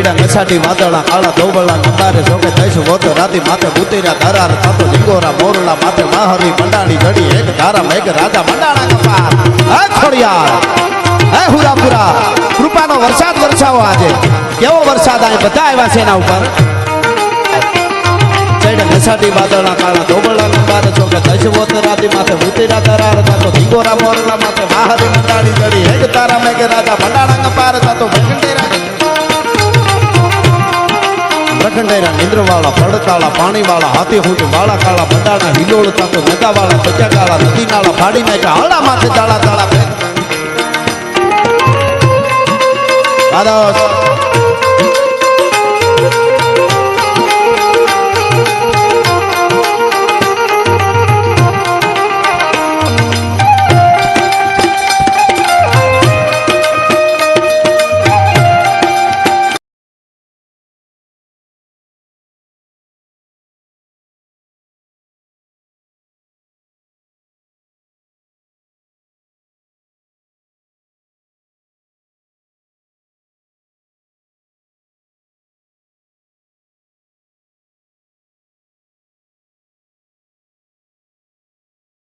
ચડ્યા નસાટી વાદળા કાળા ધોબળા નંબારે જોકે થઈશું વોતો રાતી માથે બુતેરા ધરાર થતો લીંગોરા મોરલા માથે માહરી મંડાણી ઘડી એક ધારા મેઘ રાજા મંડાણા કપાર હે ખોડિયાર હે હુરાપુરા કૃપાનો વરસાદ વરસાવો આજે કેવો વરસાદ આ બધા આવ્યા છે એના ઉપર ચડ્યા નસાટી વાદળા કાળા ધોબળા નંબારે જોકે થઈશું વોતો રાતી માથે બુતેરા ધરાર થતો લીંગોરા મોરલા માથે માહરી મંડાણી ઘડી એક ધારા મેઘ રાજા મંડાણા કપાર થતો પ્રખંડેરા નિંદ્રવાળા પડતાળા પાણીવાળા હાથી હુંટ વાળા કાળા બંડાણા હિલોળ તાતો નદાવાળા સજા કાળા નદી નાળા ફાડી નાખ્યા હાડા માથે તાળા તાળા